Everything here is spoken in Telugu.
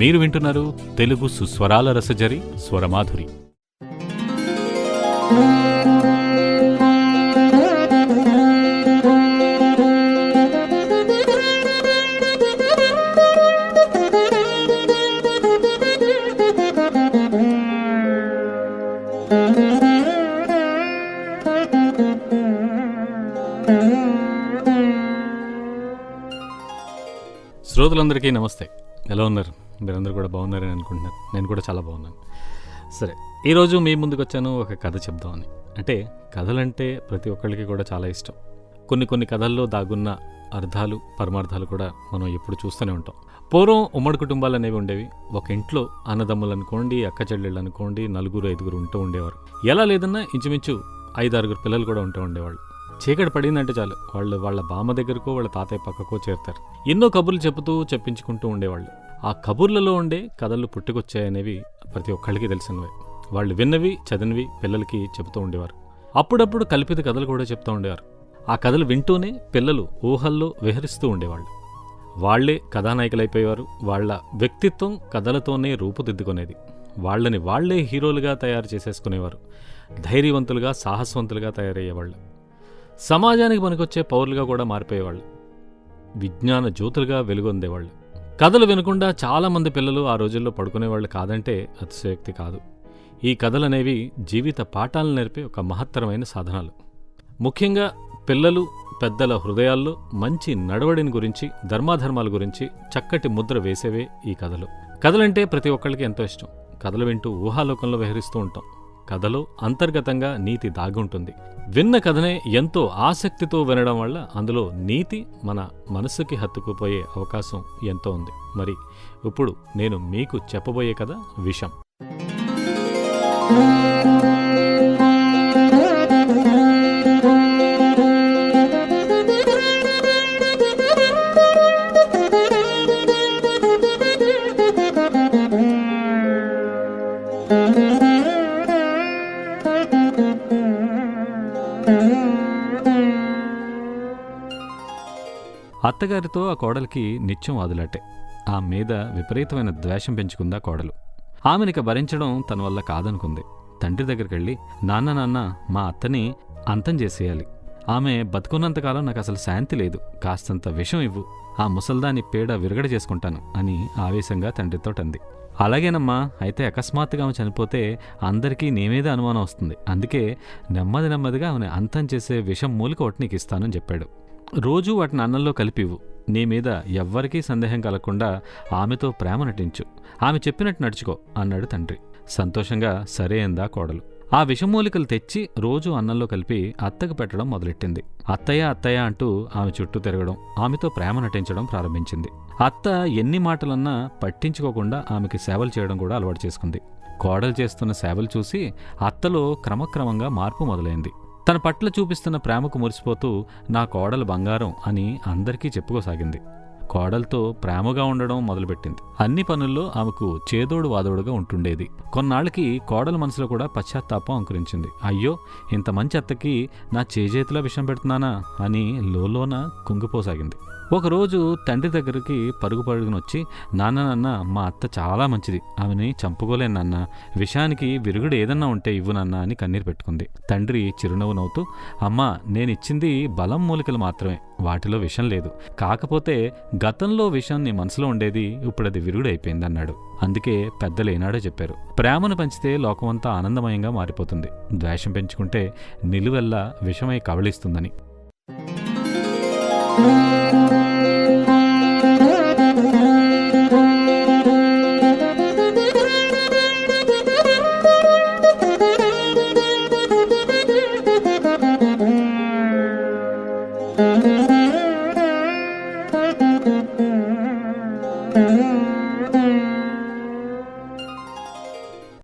మీరు వింటున్నారు తెలుగు సుస్వరాల రసజరి స్వరమాధురి. శ్రోతలందరికీ నమస్తే. ఎలా ఉన్నారు? మీరందరూ కూడా బాగున్నారని అనుకుంటున్నారు. నేను కూడా చాలా బాగున్నాను. సరే, ఈరోజు మీ ముందుకు వచ్చాను ఒక కథ చెప్దామని. అంటే కథలంటే ప్రతి ఒక్కరికి కూడా చాలా ఇష్టం. కొన్ని కథల్లో దాగున్న అర్థాలు పరమార్థాలు కూడా మనం ఎప్పుడు చూస్తూనే ఉంటాం. పూర్వం ఉమ్మడి కుటుంబాలు అనేవి ఉండేవి. ఒక ఇంట్లో అన్నదమ్ములు అనుకోండి, అక్క చెల్లెళ్ళు అనుకోండి, 4-5 ఉంటూ ఉండేవారు. ఎలా లేదన్నా ఇంచుమించు 5-6 పిల్లలు కూడా ఉంటూ ఉండేవాళ్ళు. చీకటి పడిందంటే చాలు వాళ్ళ బామ్మ దగ్గరకో వాళ్ళ తాతయ్య పక్కకో చేరుతారు. ఎన్నో కబుర్లు చెప్పించుకుంటూ ఉండేవాళ్ళు. ఆ కబుర్లలో ఉండే కథలు పుట్టుకొచ్చాయనేవి ప్రతి ఒక్కళ్ళకి తెలిసినవే. వాళ్ళు విన్నవి చదివినవి పిల్లలకి చెబుతూ ఉండేవారు. అప్పుడప్పుడు కల్పిత కథలు కూడా చెప్తూ ఉండేవారు. ఆ కథలు వింటూనే పిల్లలు ఊహల్లో విహరిస్తూ ఉండేవాళ్ళు. వాళ్లే కథానాయకులైపోయేవారు. వాళ్ల వ్యక్తిత్వం కథలతోనే రూపుదిద్దుకునేది. వాళ్ళని వాళ్లే హీరోలుగా తయారు చేసేసుకునేవారు. ధైర్యవంతులుగా సాహసవంతులుగా తయారయ్యేవాళ్ళు. సమాజానికి పనికొచ్చే పౌరులుగా కూడా మారిపోయేవాళ్ళు. విజ్ఞాన జ్యోతులుగా వెలుగొందేవాళ్ళు. కథలు వినకుండా చాలామంది పిల్లలు ఆ రోజుల్లో పడుకునేవాళ్ళు కాదంటే అతిశయోక్తి కాదు. ఈ కథలనేవి జీవిత పాఠాలను నేర్పే ఒక మహత్తరమైన సాధనాలు. ముఖ్యంగా పిల్లలు పెద్దల హృదయాల్లో మంచి నడవడిని గురించి, ధర్మాధర్మాల గురించి చక్కటి ముద్ర వేసేవే ఈ కథలు. కథలంటే ప్రతి ఒక్కళ్ళకి ఎంతో ఇష్టం. కథలు వింటూ ఊహాలోకంలో విహరిస్తూ ఉంటాం. కథలో అంతర్గతంగా నీతి దాగి ఉంటుంది. విన్న కథనే ఎంతో ఆసక్తితో వినడం వల్ల అందులో నీతి మన మనసుకి హత్తుకుపోయే అవకాశం ఎంతో ఉంది. మరి ఇప్పుడు నేను మీకు చెప్పబోయే కథ విషం. అత్తగారితో ఆ కోడలికి నిత్యం వాదులాటే. ఆమె మీద విపరీతమైన ద్వేషం పెంచుకుందా కోడలు. ఆమెనిక భరించడం తన వల్ల కాదనుకుంది. తండ్రి దగ్గరికెళ్ళి, నాన్న మా అత్తని అంతం చేసేయాలి. ఆమె బతుకున్నంతకాలం నాకు అసలు శాంతి లేదు. కాస్తంత విషం ఇవ్వు, ఆ ముసల్దాని పేడ విరగడ చేసుకుంటాను అని ఆవేశంగా తండ్రితోటంది. అలాగేనమ్మా, అయితే అకస్మాత్తుగా ఆమె చనిపోతే అందరికీ నీ మీద అనుమానం వస్తుంది. అందుకే నెమ్మదిగా ఆమెను అంతం చేసే విషం మూలిక ఒకటి నీకు ఇస్తానని చెప్పాడు. రోజూ వాటిని అన్నంలో కలిపివు. నీ మీద ఎవ్వరికీ సందేహం కలగకుండా ఆమెతో ప్రేమ నటించు. ఆమె చెప్పినట్టు నడుచుకో అన్నాడు తండ్రి. సంతోషంగా సరే అందా కోడలు. ఆ విషమూలికలు తెచ్చి రోజూ అన్నంలో కలిపి అత్తకు పెట్టడం మొదలెట్టింది. అత్తయ్య అంటూ ఆమె చుట్టూ తిరగడం, ఆమెతో ప్రేమ నటించడం ప్రారంభించింది. అత్త ఎన్ని మాటలన్నా పట్టించుకోకుండా ఆమెకి సేవలు చేయడం కూడా అలవాటు చేసుకుంది. కోడలు చేస్తున్న సేవలు చూసి అత్తలో క్రమక్రమంగా మార్పు మొదలైంది. తన పట్ల చూపిస్తున్న ప్రేమకు మురిసిపోతూ నా కోడలు బంగారం అని అందరికీ చెప్పుకోసాగింది. కోడలతో ప్రేమగా ఉండడం మొదలుపెట్టింది. అన్ని పనుల్లో ఆమెకు చేదోడు వాదోడుగా ఉంటుండేది. కొన్నాళ్ళకి కోడల మనసులో కూడా పశ్చాత్తాపం అంకురించింది. అయ్యో, ఇంత మంచి అత్తకి నా చేజేతిలో విషం పెడుతున్నానా అని లోలోన కుంగిపోసాగింది. ఒకరోజు తండ్రి దగ్గరికి పరుగునొచ్చి, నాన్న మా అత్త చాలా మంచిది, ఆమెని చంపుకోలేను నాన్న, విషానికి విరుగుడు ఏదన్నా ఉంటే ఇవ్వు నాన్న అని కన్నీరు పెట్టుకుంది. తండ్రి చిరునవ్వు నవ్వుతూ, అమ్మా, నేనిచ్చింది బలం మూలికలు మాత్రమే, వాటిలో విషం లేదు. కాకపోతే గతంలో విషం నీ మనసులో ఉండేది, ఇప్పుడు అది విరుగుడు అయిపోయింది అన్నాడు. అందుకే పెద్దలు ఏనాడో చెప్పారు, ప్రేమను పెంచితే లోకమంతా ఆనందమయంగా మారిపోతుంది, ద్వేషం పెంచుకుంటే నిలువెల్లా విషమై కవళిస్తుందని.